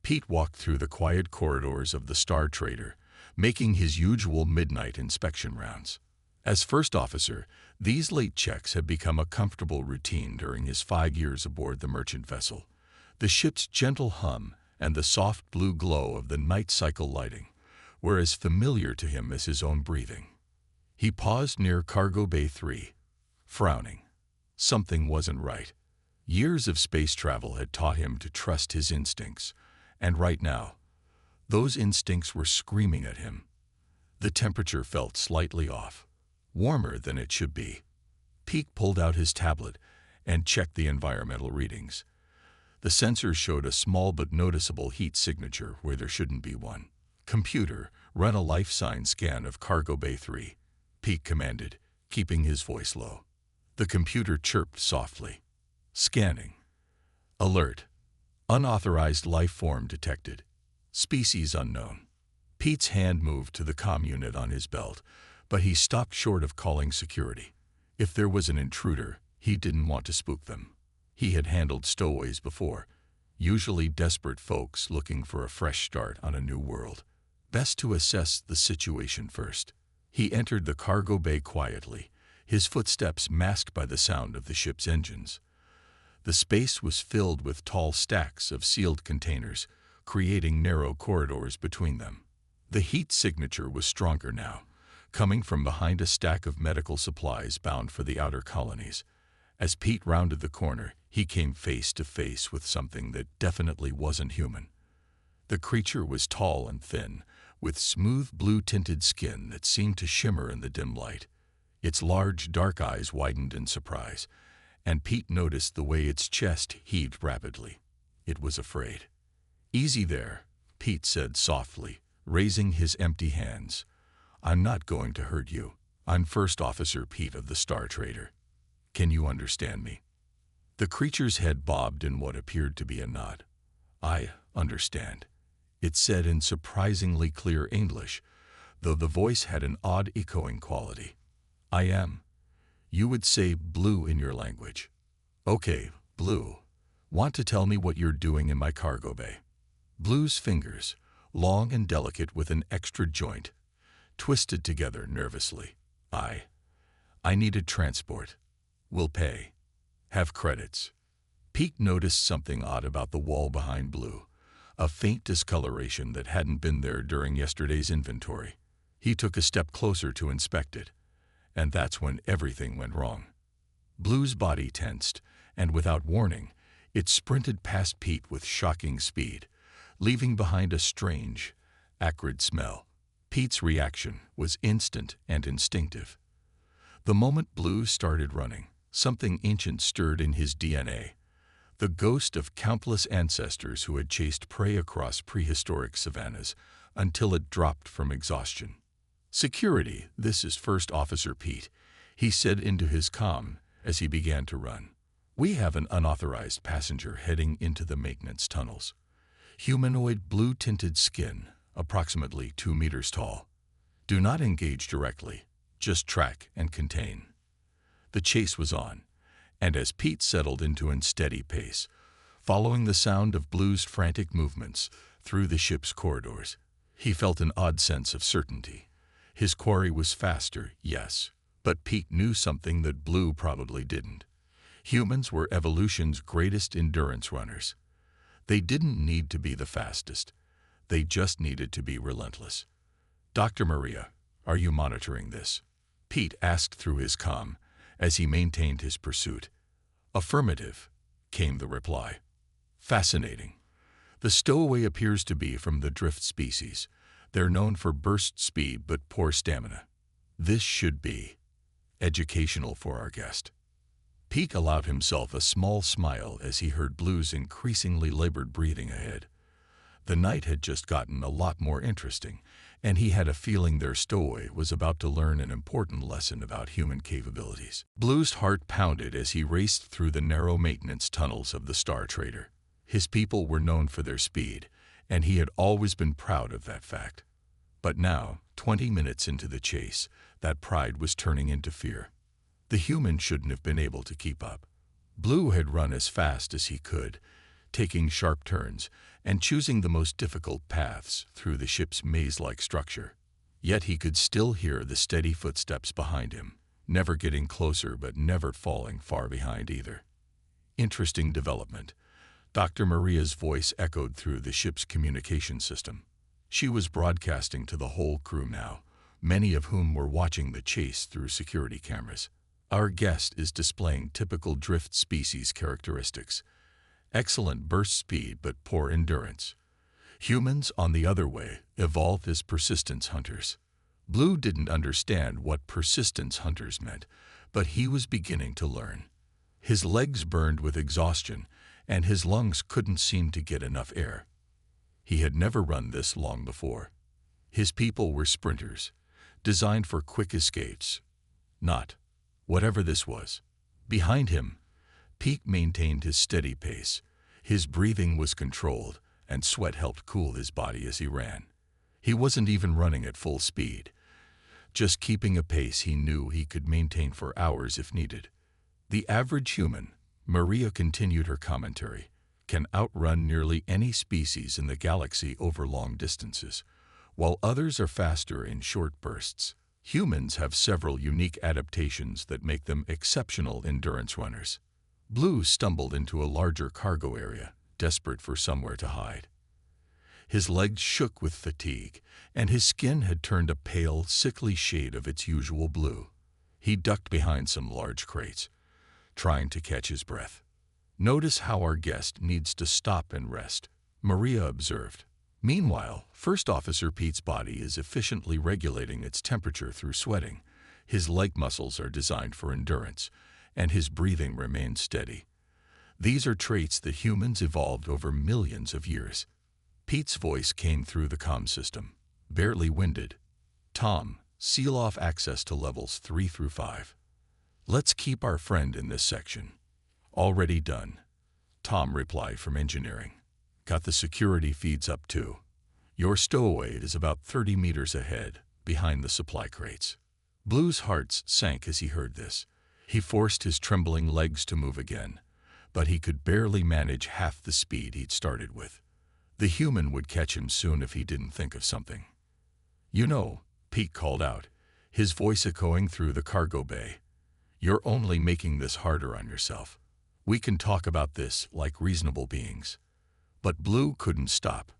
Pete walked through the quiet corridors of the Star Trader, making his usual midnight inspection rounds. As first officer, these late checks had become a comfortable routine during his 5 years aboard the merchant vessel. The ship's gentle hum and the soft blue glow of the night cycle lighting were as familiar to him as his own breathing. He paused near Cargo Bay 3, frowning. Something wasn't right. Years of space travel had taught him to trust his instincts, and right now, those instincts were screaming at him. The temperature felt slightly off, warmer than it should be. Pete pulled out his tablet and checked the environmental readings. The sensors showed a small but noticeable heat signature where there shouldn't be one. "Computer, run a life sign scan of Cargo Bay 3, Pete commanded, keeping his voice low. The computer chirped softly. "Scanning. Alert. Unauthorized life form detected. Species unknown." Pete's hand moved to the comm unit on his belt, but he stopped short of calling security. If there was an intruder, he didn't want to spook them. He had handled stowaways before, usually desperate folks looking for a fresh start on a new world. Best to assess the situation first. He entered the cargo bay quietly, his footsteps masked by the sound of the ship's engines. The space was filled with tall stacks of sealed containers, creating narrow corridors between them. The heat signature was stronger now, coming from behind a stack of medical supplies bound for the outer colonies. As Pete rounded the corner, he came face to face with something that definitely wasn't human. The creature was tall and thin, with smooth blue-tinted skin that seemed to shimmer in the dim light. Its large, dark eyes widened in surprise, and Pete noticed the way its chest heaved rapidly. It was afraid. "Easy there," Pete said softly, raising his empty hands. "I'm not going to hurt you. I'm First Officer Pete of the Star Trader. Can you understand me?" The creature's head bobbed in what appeared to be a nod. "I understand," it said in surprisingly clear English, though the voice had an odd echoing quality. "I am. You would say blue in your language. Okay, Blue. Want to tell me what you're doing in my cargo bay?" Blue's fingers, long and delicate with an extra joint, twisted together nervously. I needed transport. Will pay. Have credits." Pete noticed something odd about the wall behind Blue, a faint discoloration that hadn't been there during yesterday's inventory. He took a step closer to inspect it, and that's when everything went wrong. Blue's body tensed, and without warning, it sprinted past Pete with shocking speed, leaving behind a strange, acrid smell. Pete's reaction was instant and instinctive. The moment Blue started running, something ancient stirred in his DNA, the ghost of countless ancestors who had chased prey across prehistoric savannas until it dropped from exhaustion. "Security, this is First Officer Pete," he said into his comm as he began to run. "We have an unauthorized passenger heading into the maintenance tunnels. Humanoid blue-tinted skin, approximately 2 meters tall. Do not engage directly, just track and contain." The chase was on, and as Pete settled into a steady pace, following the sound of Blue's frantic movements through the ship's corridors, he felt an odd sense of certainty. His quarry was faster, yes, but Pete knew something that Blue probably didn't. Humans were evolution's greatest endurance runners. They didn't need to be the fastest. They just needed to be relentless. "Dr. Maria, are you monitoring this?" Pete asked through his comm as he maintained his pursuit. "Affirmative," came the reply. "Fascinating. The stowaway appears to be from the drift species. They're known for burst speed but poor stamina. This should be educational for our guest." Pete allowed himself a small smile as he heard Blue's increasingly labored breathing ahead. The night had just gotten a lot more interesting, and he had a feeling their stowaway was about to learn an important lesson about human capabilities. Blue's heart pounded as he raced through the narrow maintenance tunnels of the Star Trader. His people were known for their speed, and he had always been proud of that fact. But now, 20 minutes into the chase, that pride was turning into fear. The human shouldn't have been able to keep up. Blue had run as fast as he could, taking sharp turns and choosing the most difficult paths through the ship's maze-like structure. Yet he could still hear the steady footsteps behind him, never getting closer but never falling far behind either. Interesting development. Dr. Maria's voice echoed through the ship's communication system. She was broadcasting to the whole crew now, many of whom were watching the chase through security cameras. Our guest is displaying typical drift species characteristics. Excellent burst speed but poor endurance. Humans, on the other way, evolved as persistence hunters. Blue didn't understand what persistence hunters meant, but he was beginning to learn. His legs burned with exhaustion, and his lungs couldn't seem to get enough air. He had never run this long before. His people were sprinters, designed for quick escapes. Not, whatever this was. Behind him, Pete maintained his steady pace. His breathing was controlled, and sweat helped cool his body as he ran. He wasn't even running at full speed, just keeping a pace he knew he could maintain for hours if needed. The average human, Maria continued her commentary, can outrun nearly any species in the galaxy over long distances, while others are faster in short bursts. Humans have several unique adaptations that make them exceptional endurance runners. Blue stumbled into a larger cargo area, desperate for somewhere to hide. His legs shook with fatigue, and his skin had turned a pale, sickly shade of its usual blue. He ducked behind some large crates, trying to catch his breath. "Notice how our guest needs to stop and rest," Maria observed. Meanwhile, First Officer Pete's body is efficiently regulating its temperature through sweating. His leg muscles are designed for endurance, and his breathing remains steady. These are traits that humans evolved over millions of years. Pete's voice came through the comm system, barely winded. "Tom, seal off access to levels 3 through 5. Let's keep our friend in this section." "Already done," Tom replied from engineering. "Got the security feeds up too. Your stowaway is about 30 meters ahead, behind the supply crates." Blue's heart sank as he heard this. He forced his trembling legs to move again, but he could barely manage half the speed he'd started with. The human would catch him soon if he didn't think of something. "You know," Pete called out, his voice echoing through the cargo bay, "you're only making this harder on yourself. We can talk about this like reasonable beings." But Blue couldn't stop.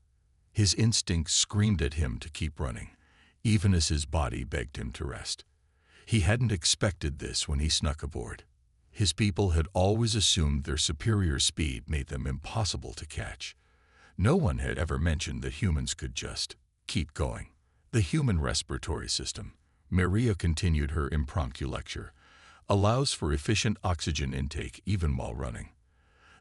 His instincts screamed at him to keep running, even as his body begged him to rest. He hadn't expected this when he snuck aboard. His people had always assumed their superior speed made them impossible to catch. No one had ever mentioned that humans could just keep going. The human respiratory system, Maria continued her impromptu lecture, allows for efficient oxygen intake even while running.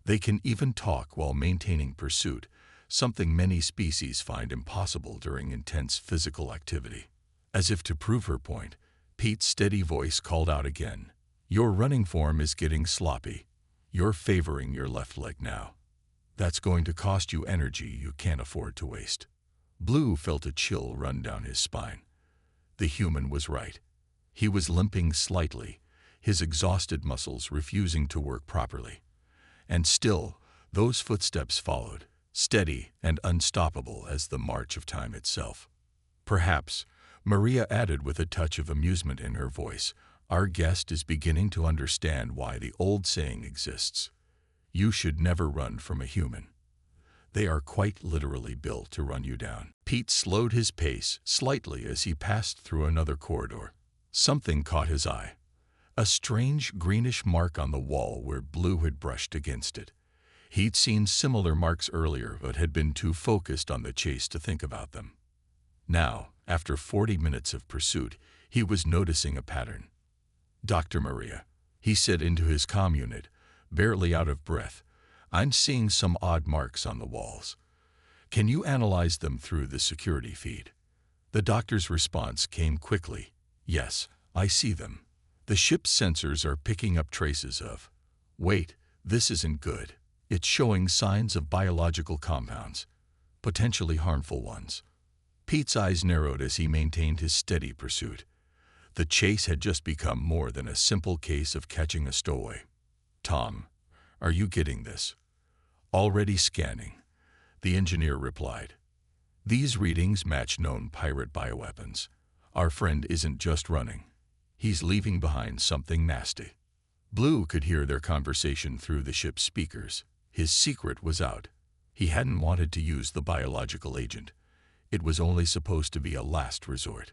They can even talk while maintaining pursuit, something many species find impossible during intense physical activity. As if to prove her point, Pete's steady voice called out again, "Your running form is getting sloppy. You're favoring your left leg now. That's going to cost you energy you can't afford to waste." Blue felt a chill run down his spine. The human was right. He was limping slightly, his exhausted muscles refusing to work properly. And still, those footsteps followed, steady and unstoppable as the march of time itself. "Perhaps," Maria added with a touch of amusement in her voice, "our guest is beginning to understand why the old saying exists. You should never run from a human. They are quite literally built to run you down." Pete slowed his pace slightly as he passed through another corridor. Something caught his eye. A strange greenish mark on the wall where Blue had brushed against it. He'd seen similar marks earlier but had been too focused on the chase to think about them. Now, after 40 minutes of pursuit, he was noticing a pattern. "Dr. Maria," he said into his comm unit, barely out of breath, "I'm seeing some odd marks on the walls. Can you analyze them through the security feed?" The doctor's response came quickly. "Yes, I see them. The ship's sensors are picking up traces of..." "Wait, this isn't good. It's showing signs of biological compounds, potentially harmful ones." Pete's eyes narrowed as he maintained his steady pursuit. The chase had just become more than a simple case of catching a stowaway. "Tom, are you getting this? Already scanning, the engineer replied. These readings match known pirate bioweapons. Our friend isn't just running. He's leaving behind something nasty. Blue could hear their conversation through the ship's speakers. His secret was out. He hadn't wanted to use the biological agent. It was only supposed to be a last resort.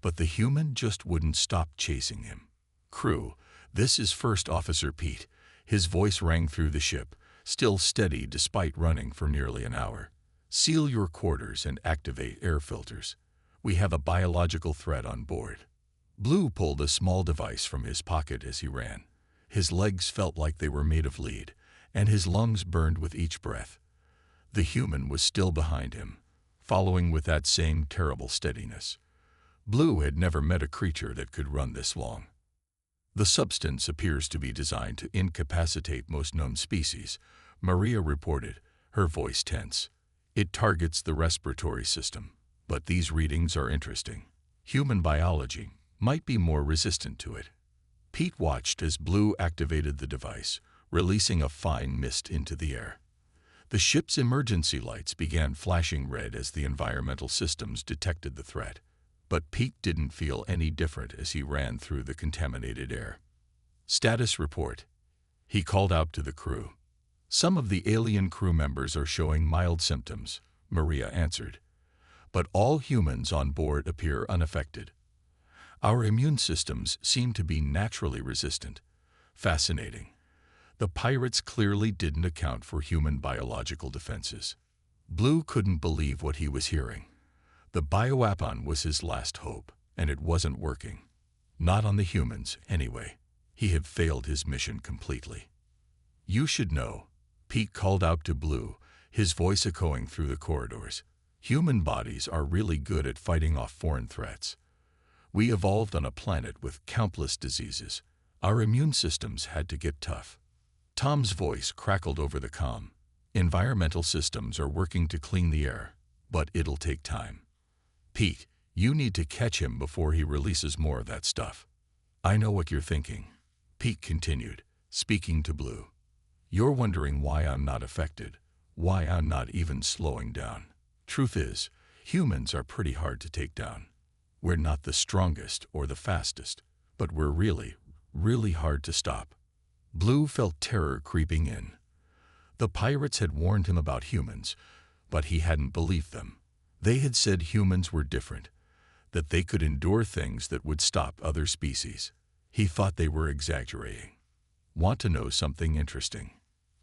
But the human just wouldn't stop chasing him. Crew, this is First Officer Pete. His voice rang through the ship, still steady despite running for nearly an hour. Seal your quarters and activate air filters. We have a biological threat on board. Blue pulled a small device from his pocket as he ran. His legs felt like they were made of lead, and his lungs burned with each breath. The human was still behind him, following with that same terrible steadiness. Blue had never met a creature that could run this long. The substance appears to be designed to incapacitate most known species, Maria reported, her voice tense. It targets the respiratory system, but these readings are interesting. Human biology might be more resistant to it. Pete watched as Blue activated the device, releasing a fine mist into the air. The ship's emergency lights began flashing red as the environmental systems detected the threat. But Pete didn't feel any different as he ran through the contaminated air. Status report. He called out to the crew. Some of the alien crew members are showing mild symptoms, Maria answered. But all humans on board appear unaffected. Our immune systems seem to be naturally resistant. Fascinating. The pirates clearly didn't account for human biological defenses. Blue couldn't believe what he was hearing. The bioweapon was his last hope, and it wasn't working. Not on the humans, anyway. He had failed his mission completely. You should know, Pete called out to Blue, his voice echoing through the corridors. Human bodies are really good at fighting off foreign threats. We evolved on a planet with countless diseases. Our immune systems had to get tough. Tom's voice crackled over the comm. Environmental systems are working to clean the air, but it'll take time. Pete, you need to catch him before he releases more of that stuff. I know what you're thinking, Pete continued, speaking to Blue. You're wondering why I'm not affected, why I'm not even slowing down. Truth is, humans are pretty hard to take down. We're not the strongest or the fastest, but we're really, really hard to stop. Blue felt terror creeping in. The pirates had warned him about humans, but he hadn't believed them. They had said humans were different, that they could endure things that would stop other species. He thought they were exaggerating. Want to know something interesting?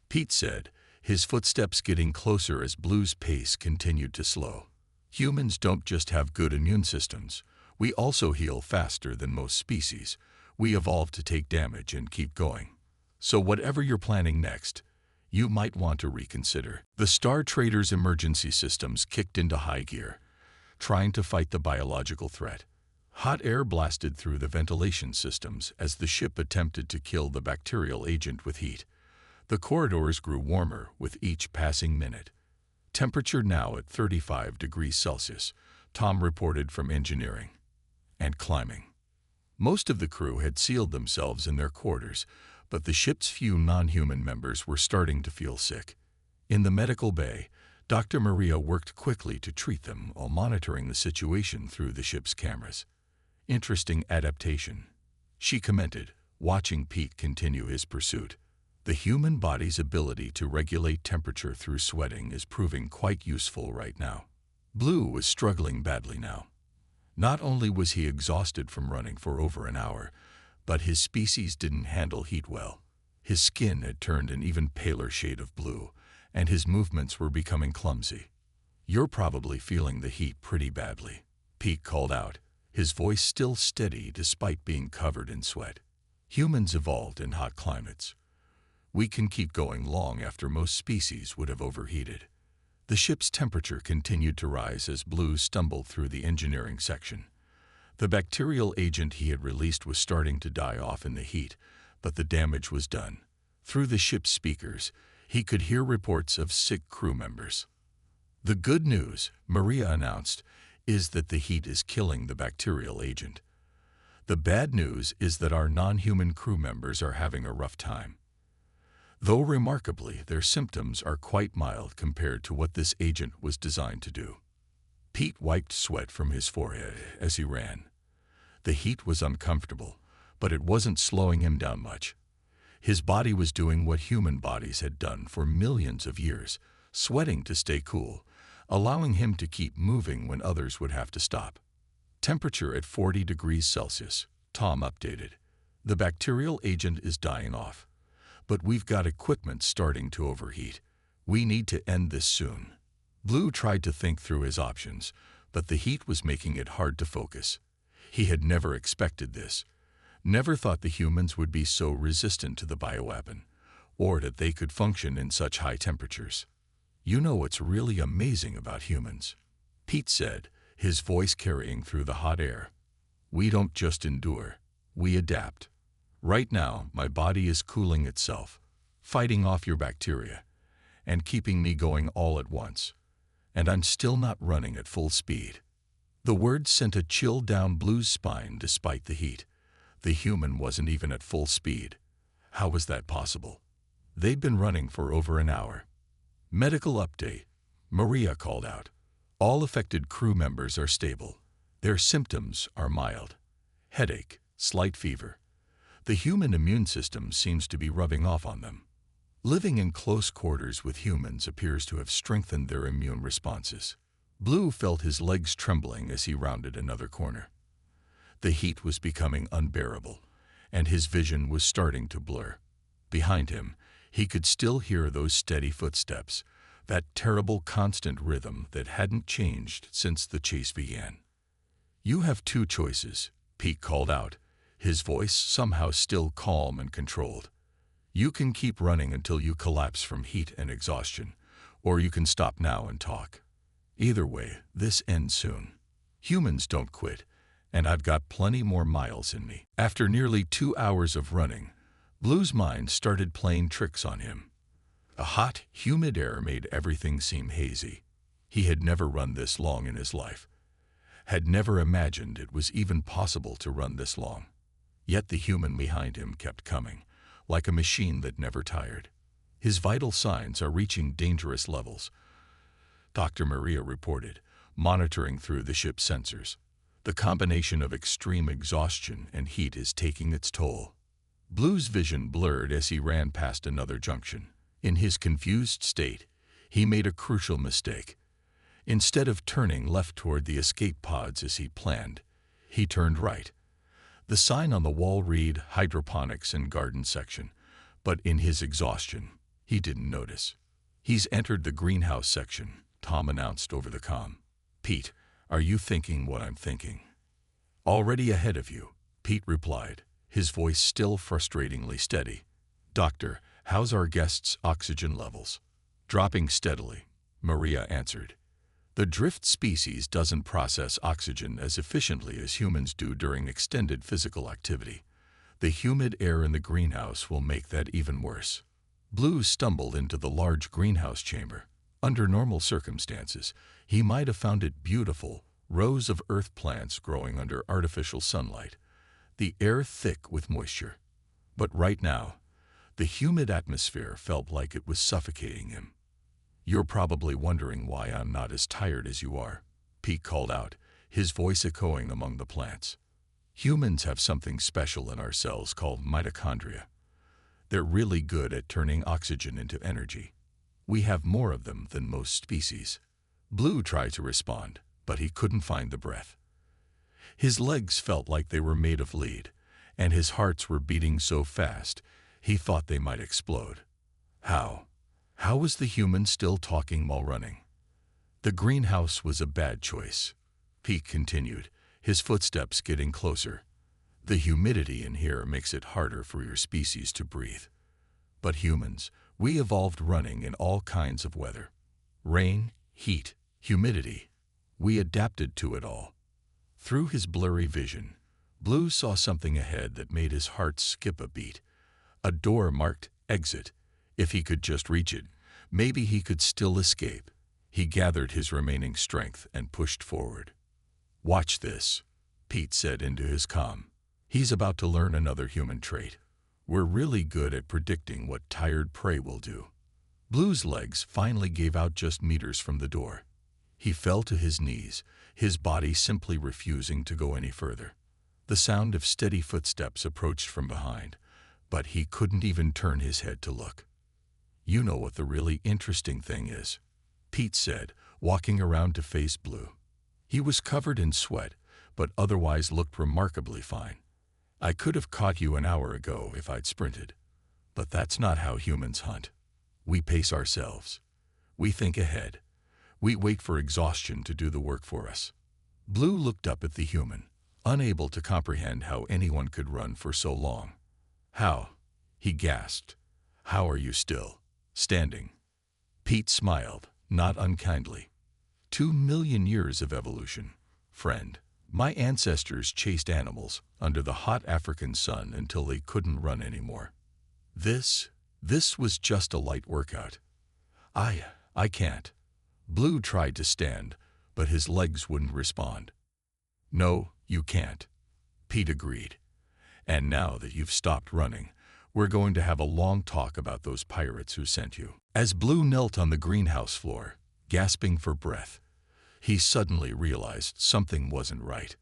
Pete said, his footsteps getting closer as Blue's pace continued to slow. Humans don't just have good immune systems. We also heal faster than most species. We evolved to take damage and keep going. So whatever you're planning next, you might want to reconsider. The Star Trader's emergency systems kicked into high gear, trying to fight the biological threat. Hot air blasted through the ventilation systems as the ship attempted to kill the bacterial agent with heat. The corridors grew warmer with each passing minute. Temperature now at 35 degrees Celsius, Tom reported from engineering. And climbing. Most of the crew had sealed themselves in their quarters, but the ship's few non-human members were starting to feel sick. In the medical bay, Dr. Maria worked quickly to treat them while monitoring the situation through the ship's cameras. Interesting adaptation, she commented, watching Pete continue his pursuit. The human body's ability to regulate temperature through sweating is proving quite useful right now. Blue was struggling badly now. Not only was he exhausted from running for over an hour, but his species didn't handle heat well. His skin had turned an even paler shade of blue, and his movements were becoming clumsy. You're probably feeling the heat pretty badly, Pete called out, his voice still steady despite being covered in sweat. Humans evolved in hot climates. We can keep going long after most species would have overheated. The ship's temperature continued to rise as Blue stumbled through the engineering section. The bacterial agent he had released was starting to die off in the heat, but the damage was done. Through the ship's speakers, he could hear reports of sick crew members. The good news, Maria announced, is that the heat is killing the bacterial agent. The bad news is that our non-human crew members are having a rough time. though remarkably their symptoms are quite mild compared to what this agent was designed to do. Pete wiped sweat from his forehead as he ran. The heat was uncomfortable, but it wasn't slowing him down much. His body was doing what human bodies had done for millions of years, sweating to stay cool, allowing him to keep moving when others would have to stop. Temperature at 40 degrees Celsius, Tom updated. The bacterial agent is dying off. But we've got equipment starting to overheat. We need to end this soon. Blue tried to think through his options, but the heat was making it hard to focus. He had never expected this. Never thought the humans would be so resistant to the bioweapon, or that they could function in such high temperatures. You know what's really amazing about humans? Pete said, his voice carrying through the hot air. We don't just endure, we adapt. Right now, my body is cooling itself, fighting off your bacteria, and keeping me going all at once. And I'm still not running at full speed. The words sent a chill down Blue's spine despite the heat. The human wasn't even at full speed. How was that possible? They'd been running for over an hour. Medical update, Maria called out. All affected crew members are stable. Their symptoms are mild. Headache, slight fever. The human immune system seems to be rubbing off on them. Living in close quarters with humans appears to have strengthened their immune responses. Blue felt his legs trembling as he rounded another corner. The heat was becoming unbearable, and his vision was starting to blur. Behind him, he could still hear those steady footsteps, that terrible constant rhythm that hadn't changed since the chase began. You have two choices, Pete called out, his voice somehow still calm and controlled. You can keep running until you collapse from heat and exhaustion, or you can stop now and talk. Either way, this ends soon. Humans don't quit, and I've got plenty more miles in me. After nearly 2 hours of running, Blue's mind started playing tricks on him. The hot, humid air made everything seem hazy. He had never run this long in his life, had never imagined it was even possible to run this long. Yet the human behind him kept coming, like a machine that never tired. His vital signs are reaching dangerous levels, Dr. Maria reported, monitoring through the ship's sensors. The combination of extreme exhaustion and heat is taking its toll. Blue's vision blurred as he ran past another junction. In his confused state, he made a crucial mistake. Instead of turning left toward the escape pods as he planned, he turned right. The sign on the wall read Hydroponics and Garden Section, but in his exhaustion, he didn't notice. He's entered the greenhouse section, Tom announced over the comm. Pete, are you thinking what I'm thinking? Already ahead of you, Pete replied, his voice still frustratingly steady. Doctor, how's our guest's oxygen levels? Dropping steadily, Maria answered. The drift species doesn't process oxygen as efficiently as humans do during extended physical activity. The humid air in the greenhouse will make that even worse. Blue stumbled into the large greenhouse chamber. Under normal circumstances, he might have found it beautiful, rows of earth plants growing under artificial sunlight, the air thick with moisture. But right now, the humid atmosphere felt like it was suffocating him. You're probably wondering why I'm not as tired as you are, Pete called out, his voice echoing among the plants. Humans have something special in our cells called mitochondria. They're really good at turning oxygen into energy. We have more of them than most species. Blue tried to respond, but he couldn't find the breath. His legs felt like they were made of lead, and his hearts were beating so fast he thought they might explode. How was the human still talking while running? The greenhouse was a bad choice, Pete continued, his footsteps getting closer. The humidity in here makes it harder for your species to breathe. But humans, we evolved running in all kinds of weather. Rain, heat, humidity. We adapted to it all. Through his blurry vision, Blue saw something ahead that made his heart skip a beat. A door marked Exit. If he could just reach it, maybe he could still escape. He gathered his remaining strength and pushed forward. Watch this, Pete said into his comm. He's about to learn another human trait. We're really good at predicting what tired prey will do. Blue's legs finally gave out just meters from the door. He fell to his knees, his body simply refusing to go any further. The sound of steady footsteps approached from behind, but he couldn't even turn his head to look. "You know what the really interesting thing is," Pete said, walking around to face Blue. He was covered in sweat, but otherwise looked remarkably fine. "I could have caught you an hour ago if I'd sprinted. But that's not how humans hunt. We pace ourselves. We think ahead. We wait for exhaustion to do the work for us." Blue looked up at the human, unable to comprehend how anyone could run for so long. "How?" he gasped. "How are you still standing?" Pete smiled, not unkindly. 2 million years of evolution, friend. My ancestors chased animals under the hot African sun until they couldn't run anymore. This was just a light workout. I can't." Blue tried to stand, but his legs wouldn't respond. "No, you can't," Pete agreed. "And now that you've stopped running, we're going to have a long talk about those pirates who sent you." As Blue knelt on the greenhouse floor, gasping for breath, he suddenly realized something wasn't right.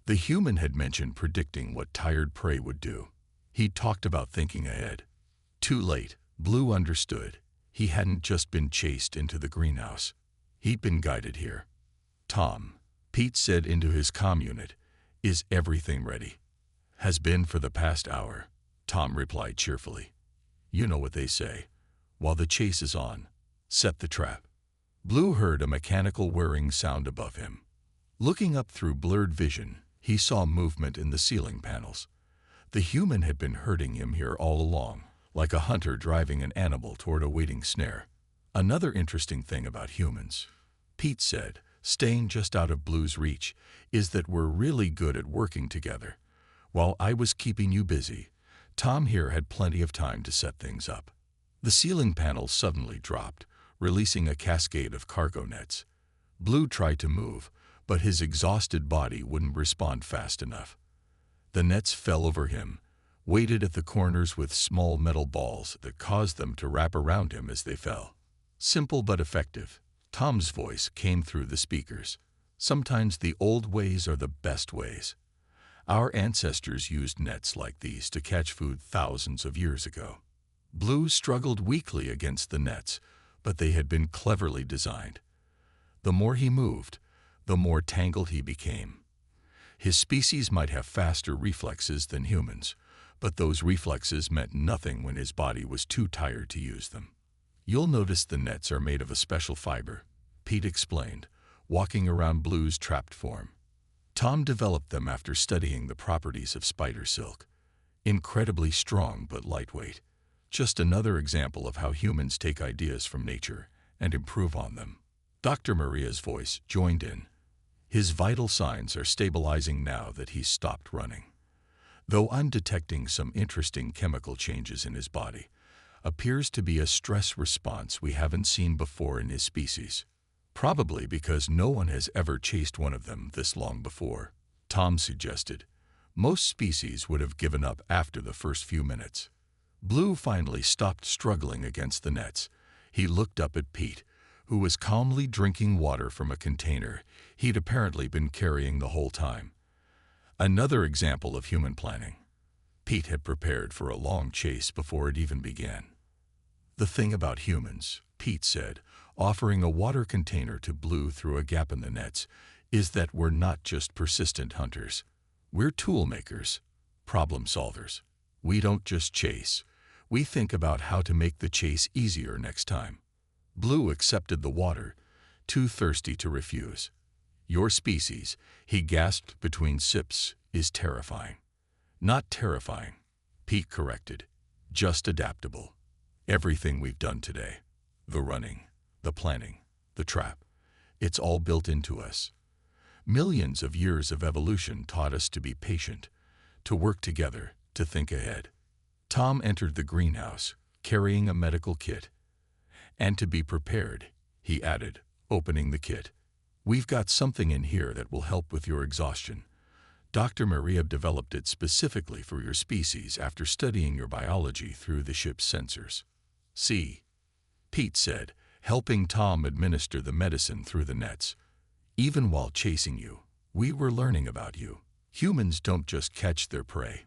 The human had mentioned predicting what tired prey would do. He'd talked about thinking ahead. Too late, Blue understood. He hadn't just been chased into the greenhouse. He'd been guided here. "Tom," Pete said into his comm unit, "is everything ready?" "Has been for the past hour," Tom replied cheerfully. "You know what they say. While the chase is on, set the trap." Blue heard a mechanical whirring sound above him. Looking up through blurred vision, he saw movement in the ceiling panels. The human had been herding him here all along, like a hunter driving an animal toward a waiting snare. "Another interesting thing about humans," Pete said, staying just out of Blue's reach, "is that we're really good at working together. While I was keeping you busy, Tom here had plenty of time to set things up." The ceiling panels suddenly dropped, releasing a cascade of cargo nets. Blue tried to move, but his exhausted body wouldn't respond fast enough. The nets fell over him, weighted at the corners with small metal balls that caused them to wrap around him as they fell. Simple but effective, Tom's voice came through the speakers. "Sometimes the old ways are the best ways. Our ancestors used nets like these to catch food thousands of years ago." Blue struggled weakly against the nets, but they had been cleverly designed. The more he moved, the more tangled he became. His species might have faster reflexes than humans, but those reflexes meant nothing when his body was too tired to use them. "You'll notice the nets are made of a special fiber," Pete explained, walking around Blue's trapped form. "Tom developed them after studying the properties of spider silk. Incredibly strong but lightweight. Just another example of how humans take ideas from nature and improve on them." Dr. Maria's voice joined in. "His vital signs are stabilizing now that he's stopped running. Though I'm detecting some interesting chemical changes in his body. Appears to be a stress response we haven't seen before in his species. Probably because no one has ever chased one of them this long before," Tom suggested. "Most species would have given up after the first few minutes." Blue finally stopped struggling against the nets. He looked up at Pete, who was calmly drinking water from a container he'd apparently been carrying the whole time. Another example of human planning. Pete had prepared for a long chase before it even began. "The thing about humans," Pete said, offering a water container to Blue through a gap in the nets, "is that we're not just persistent hunters. We're tool makers, problem solvers. We don't just chase. We think about how to make the chase easier next time." Blue accepted the water, too thirsty to refuse. "Your species," he gasped between sips, "is terrifying." "Not terrifying," Pete corrected. "Just adaptable. Everything we've done today, the running, the planning, the trap, it's all built into us. Millions of years of evolution taught us to be patient, to work together, to think ahead." Tom entered the greenhouse, carrying a medical kit. "And to be prepared," he added, opening the kit. "We've got something in here that will help with your exhaustion. Dr. Maria developed it specifically for your species after studying your biology through the ship's sensors. See, Pete said, helping Tom administer the medicine through the nets. Even while chasing you, we were learning about you. Humans don't just catch their prey.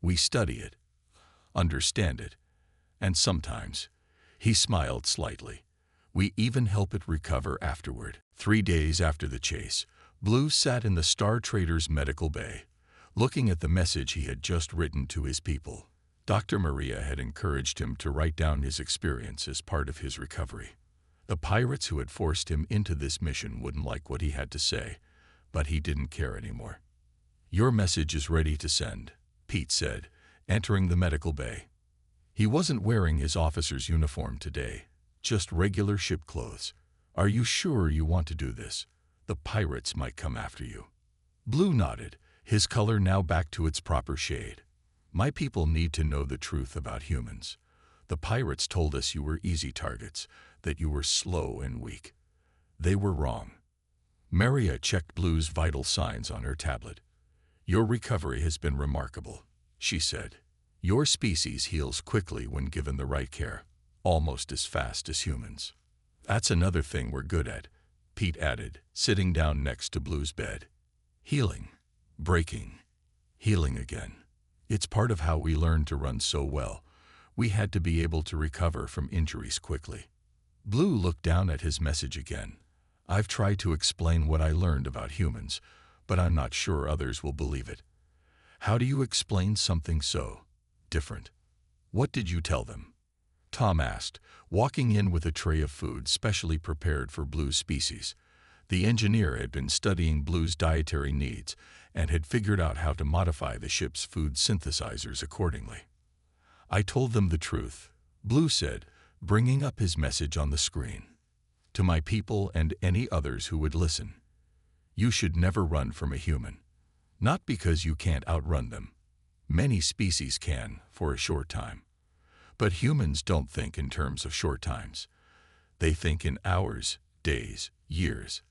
We study it, understand it, and sometimes, he smiled slightly, we even help it recover afterward. 3 days after the chase, Blue sat in the Star Trader's medical bay, looking at the message he had just written to his people. Dr. Maria had encouraged him to write down his experience as part of his recovery. The pirates who had forced him into this mission wouldn't like what he had to say, but he didn't care anymore. Your message is ready to send, Pete said, entering the medical bay. He wasn't wearing his officer's uniform today, just regular ship clothes. Are you sure you want to do this? The pirates might come after you. Blue nodded, his color now back to its proper shade. My people need to know the truth about humans. The pirates told us you were easy targets, that you were slow and weak. They were wrong. Maria checked Blue's vital signs on her tablet. Your recovery has been remarkable, she said. Your species heals quickly when given the right care, almost as fast as humans. That's another thing we're good at, Pete added, sitting down next to Blue's bed. Healing, breaking, healing again. It's part of how we learned to run so well. We had to be able to recover from injuries quickly. Blue looked down at his message again. I've tried to explain what I learned about humans, but I'm not sure others will believe it. How do you explain something so different? What did you tell them? Tom asked, walking in with a tray of food specially prepared for Blue's species. The engineer had been studying Blue's dietary needs and had figured out how to modify the ship's food synthesizers accordingly. I told them the truth, Blue said, bringing up his message on the screen. To my people and any others who would listen. You should never run from a human. Not because you can't outrun them. Many species can, for a short time. But humans don't think in terms of short times. They think in hours, days, years.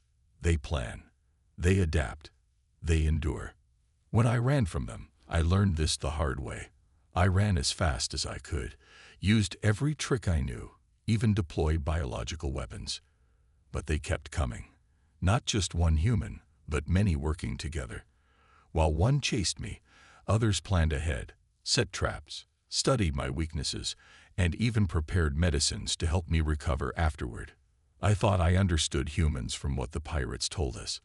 They plan. They adapt. They endure. When I ran from them, I learned this the hard way. I ran as fast as I could, used every trick I knew, even deployed biological weapons. But they kept coming. Not just one human, but many working together. While one chased me, others planned ahead, set traps, studied my weaknesses, and even prepared medicines to help me recover afterward. I thought I understood humans from what the pirates told us.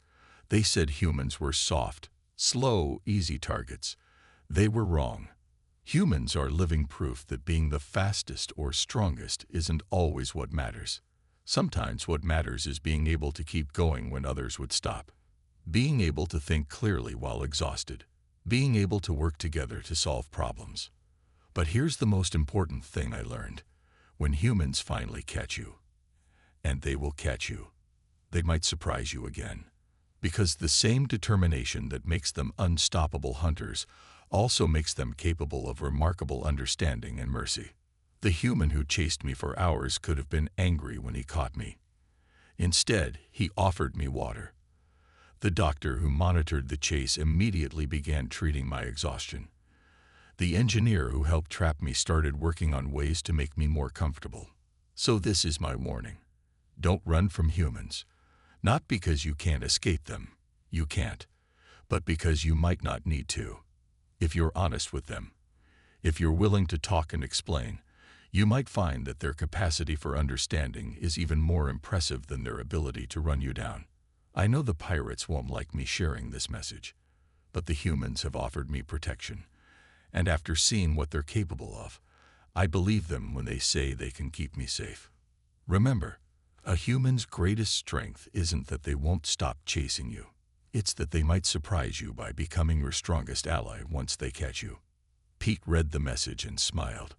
They said humans were soft, slow, easy targets. They were wrong. Humans are living proof that being the fastest or strongest isn't always what matters. Sometimes what matters is being able to keep going when others would stop. Being able to think clearly while exhausted. Being able to work together to solve problems. But here's the most important thing I learned. When humans finally catch you, and they will catch you, they might surprise you again. Because the same determination that makes them unstoppable hunters also makes them capable of remarkable understanding and mercy. The human who chased me for hours could have been angry when he caught me. Instead, he offered me water. The doctor who monitored the chase immediately began treating my exhaustion. The engineer who helped trap me started working on ways to make me more comfortable. So this is my warning. Don't run from humans. Not because you can't escape them. You can't. But because you might not need to. If you're honest with them. If you're willing to talk and explain, you might find that their capacity for understanding is even more impressive than their ability to run you down. I know the pirates won't like me sharing this message, but the humans have offered me protection. And after seeing what they're capable of, I believe them when they say they can keep me safe. Remember, a human's greatest strength isn't that they won't stop chasing you. It's that they might surprise you by becoming your strongest ally once they catch you. Pete read the message and smiled.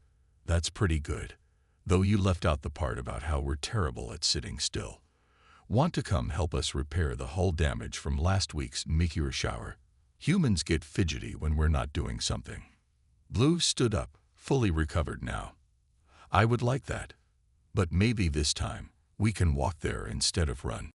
That's pretty good, though you left out the part about how we're terrible at sitting still. Want to come help us repair the hull damage from last week's meteor shower? Humans get fidgety when we're not doing something. Blue stood up, fully recovered now. I would like that. But maybe this time, we can walk there instead of run.